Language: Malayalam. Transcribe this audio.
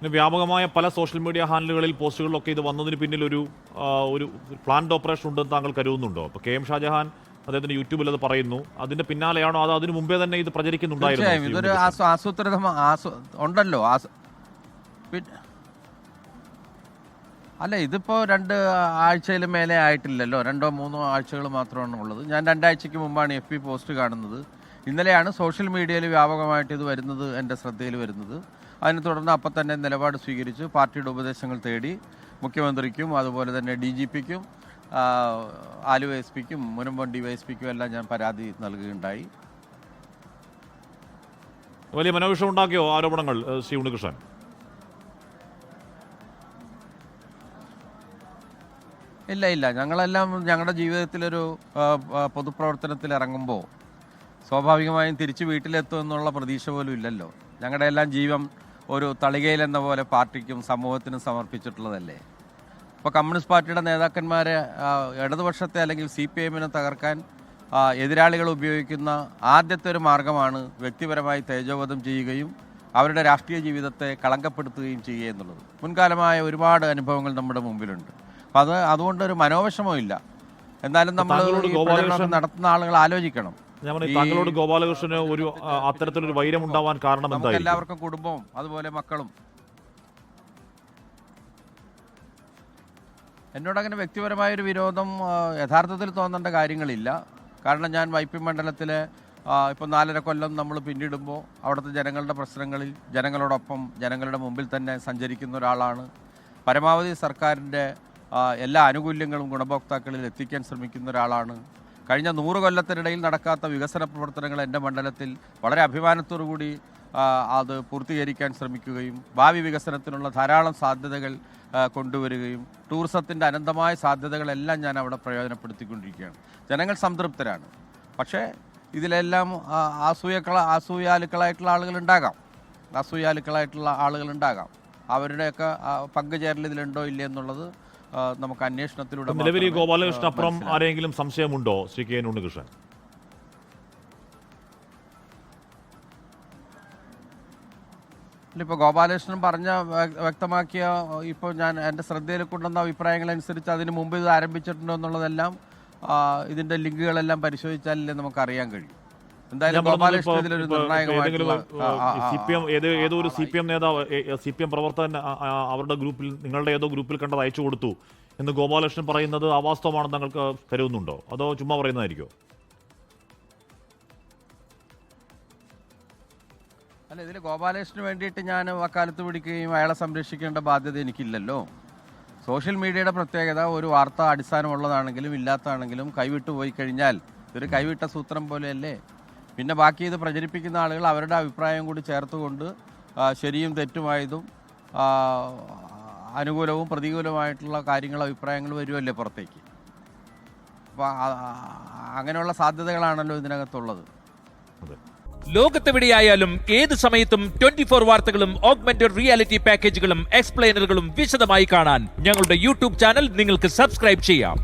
വ്യാപകമായ പല സോഷ്യൽ മീഡിയ ഹാൻഡിലുകളിൽ പോസ്റ്റുകളിലൊക്കെ ഇത് വന്നതിന് പിന്നിൽ ഒരു പ്ലാൻഡ് ഓപ്പറേഷൻ ഉണ്ടെന്ന് താങ്കൾ കരുതുന്നുണ്ടോ? അപ്പോൾ കെ എം ഷാജഹാൻ അദ്ദേഹത്തിന്റെ യൂട്യൂബിൽ അത് പറയുന്നു. അതിന്റെ പിന്നാലെയാണോ അതോ അതിനു മുമ്പേ തന്നെ ഇത് പ്രചരിക്കുന്നുണ്ടായിരുന്നു? ഇതൊരു ആസൂത്രിത ഉണ്ടല്ലോ. അല്ല, ഇതിപ്പോ 2 ആഴ്ചയിൽ മേലെ ആയിട്ടില്ലല്ലോ. 2-3 ആഴ്ചകൾ മാത്രമാണ് ഉള്ളത്. ഞാൻ 2 ആഴ്ചയ്ക്ക് മുമ്പാണ് FB പോസ്റ്റ് കാണുന്നത്. ഇന്നലെയാണ് സോഷ്യൽ മീഡിയയിൽ വ്യാപകമായിട്ട് ഇത് വരുന്നത്, എൻ്റെ ശ്രദ്ധയിൽ വരുന്നത്. അതിനെ തുടർന്ന് അപ്പം തന്നെ നിലപാട് സ്വീകരിച്ചു. പാർട്ടിയുടെ ഉപദേശങ്ങൾ തേടി മുഖ്യമന്ത്രിക്കും അതുപോലെ തന്നെ DGPക്കും ആലുവ SP-ക്കും മുനമ്പം DYSP-ക്കും എല്ലാം ഞാൻ പരാതി നൽകുകയുണ്ടായി. വലിയ മനോവിഷം ഉണ്ടാക്കിയോ ആരോപണങ്ങൾ ശ്രീ ഉണ്ണികൃഷ്ണൻ? ഇല്ല, ഞങ്ങളെല്ലാം ഞങ്ങളുടെ ജീവിതത്തിലൊരു പൊതുപ്രവർത്തനത്തിൽ ഇറങ്ങുമ്പോൾ സ്വാഭാവികമായും തിരിച്ച് വീട്ടിലെത്തും എന്നുള്ള പ്രതീക്ഷ പോലും ഇല്ലല്ലോ. ഞങ്ങളുടെ എല്ലാം ജീവൻ ഒരു തളികയിലെന്ന പോലെ പാർട്ടിക്കും സമൂഹത്തിനും സമർപ്പിച്ചിട്ടുള്ളതല്ലേ. ഇപ്പോൾ കമ്മ്യൂണിസ്റ്റ് പാർട്ടിയുടെ നേതാക്കന്മാരെ ഇടതുപക്ഷത്തെ അല്ലെങ്കിൽ CPM-നെ തകർക്കാൻ എതിരാളികൾ ഉപയോഗിക്കുന്ന ആദ്യത്തെ ഒരു മാർഗമാണ് വ്യക്തിപരമായി തേജോവധം ചെയ്യുകയും അവരുടെ രാഷ്ട്രീയ ജീവിതത്തെ കളങ്കപ്പെടുത്തുകയും ചെയ്യുക എന്നുള്ളത്. മുൻകാലമായ ഒരുപാട് അനുഭവങ്ങൾ നമ്മുടെ മുമ്പിലുണ്ട്. അപ്പം അതുകൊണ്ടൊരു മനോവിഷമോ ഇല്ല. എന്നാലും നമ്മൾ നടത്തുന്ന ആളുകൾ ആലോചിക്കണം. താങ്കളോട് ഗോപാലകൃഷ്ണന് ഒരു അത്തരത്തിലൊരു വൈരം ഉണ്ടാവാൻ കാരണം എന്തായിരിക്കും? എല്ലാവർക്കും കുടുംബവും അതുപോലെ മക്കളും. എന്നോടങ്ങനെ വ്യക്തിപരമായൊരു വിരോധം യഥാർത്ഥത്തിൽ തോന്നേണ്ട കാര്യങ്ങളില്ല. കാരണം ഞാൻ വൈപ്പിൻ മണ്ഡലത്തിലെ ഇപ്പോൾ 4.5 കൊല്ലം നമ്മൾ പിന്നിടുമ്പോൾ അവിടുത്തെ ജനങ്ങളുടെ പ്രശ്നങ്ങളിൽ ജനങ്ങളോടൊപ്പം ജനങ്ങളുടെ മുമ്പിൽ തന്നെ സഞ്ചരിക്കുന്ന ഒരാളാണ്. പരമാവധി സർക്കാരിൻ്റെ എല്ലാ ആനുകൂല്യങ്ങളും ഗുണഭോക്താക്കളിൽ എത്തിക്കാൻ ശ്രമിക്കുന്ന ഒരാളാണ്. കഴിഞ്ഞ 100 കൊല്ലത്തിനിടയിൽ നടക്കാത്ത വികസന പ്രവർത്തനങ്ങൾ എൻ്റെ മണ്ഡലത്തിൽ വളരെ അഭിമാനത്തോടു കൂടി അത് പൂർത്തീകരിക്കാൻ ശ്രമിക്കുകയും ഭാവി വികസനത്തിനുള്ള ധാരാളം സാധ്യതകൾ കൊണ്ടുവരികയും ടൂറിസത്തിൻ്റെ അനന്തമായ സാധ്യതകളെല്ലാം ഞാൻ അവിടെ പ്രയോജനപ്പെടുത്തിക്കൊണ്ടിരിക്കുകയാണ്. ജനങ്ങൾ സംതൃപ്തരാണ്. പക്ഷേ ഇതിലെല്ലാം അസൂയാലുക്കളായിട്ടുള്ള ആളുകളുണ്ടാകാം. അവരുടെയൊക്കെ പങ്കുചേരൽ ഇതിലുണ്ടോ ഇല്ല എന്നുള്ളത് നമുക്ക് അന്വേഷണത്തിലൂടെ. നിലവിൽ ഗോപാലകൃഷ്ണൻ അപ്പുറം ആരെങ്കിലും സംശയമുണ്ടോ ശ്രീ കെ എൻ ഉണ്ണികൃഷ്ണൻ? ഇപ്പോൾ ഗോപാലകൃഷ്ണൻ വ്യക്തമാക്കിയ ഇപ്പോൾ ഞാൻ എൻ്റെ ശ്രദ്ധയിൽ കൊണ്ടുവന്ന അഭിപ്രായങ്ങളനുസരിച്ച് അതിന് മുമ്പ് ഇത് ആരംഭിച്ചിട്ടുണ്ടോ എന്നുള്ളതെല്ലാം ഇതിൻ്റെ ലിങ്കുകളെല്ലാം പരിശോധിച്ചാലല്ലേ നമുക്കറിയാൻ കഴിയും. എന്തായാലും ഗോപാലകൃഷ്ണൻ ഇതിലൊരു നിർണായകമായിട്ടുള്ള ഏതോ ഒരു CPM നേതാവ് CPM പ്രവർത്തകൻ അവരുടെ ഗ്രൂപ്പിൽ നിങ്ങളുടെ ഏതോ ഗ്രൂപ്പിൽ കണ്ടത് അയച്ചു കൊടുത്തു എന്ന് ഗോപാലകൃഷ്ണൻ പറയുന്നത് അവാസ്തവമാണെന്ന് താങ്കൾക്ക് കരുതുന്നുണ്ടോ? അതോ ചുമ്മാ പറയുന്നതായിരിക്കോ? അല്ല, ഇതിൽ ഗോപാലകൃഷ്ണന് വേണ്ടിയിട്ട് ഞാൻ വക്കാലത്ത് പിടിക്കുകയും അയാളെ സംരക്ഷിക്കേണ്ട ബാധ്യത എനിക്കില്ലല്ലോ. സോഷ്യൽ മീഡിയയുടെ പ്രത്യേകത ഒരു വാർത്ത അടിസ്ഥാനമുള്ളതാണെങ്കിലും ഇല്ലാത്തതാണെങ്കിലും കൈവിട്ടു പോയി കഴിഞ്ഞാൽ ഇതൊരു കൈവിട്ട സൂത്രം പോലെയല്ലേ. പിന്നെ ബാക്കി ഇത് പ്രചരിപ്പിക്കുന്ന ആളുകൾ അവരുടെ അഭിപ്രായം കൂടി ചേർത്തുകൊണ്ട് ശരിയും തെറ്റുമായതും അനുകൂലവും പ്രതികൂലമായിട്ടുള്ള കാര്യങ്ങൾ അഭിപ്രായങ്ങൾ വരുമല്ലേ പുറത്തേക്ക്. അപ്പോൾ അങ്ങനെയുള്ള സാധ്യതകളാണല്ലോ ഇതിനകത്തുള്ളത്. ലോകത്തെവിടെയായാലും ഏത് സമയത്തും 24 വാർത്തകളും ഓഗ്മെന്റഡ് റിയാലിറ്റി പാക്കേജുകളും എക്സ്പ്ലെയിനറുകളും വിശദമായി കാണാൻ ഞങ്ങളുടെ YouTube ചാനൽ നിങ്ങൾക്ക് സബ്സ്ക്രൈബ് ചെയ്യാം.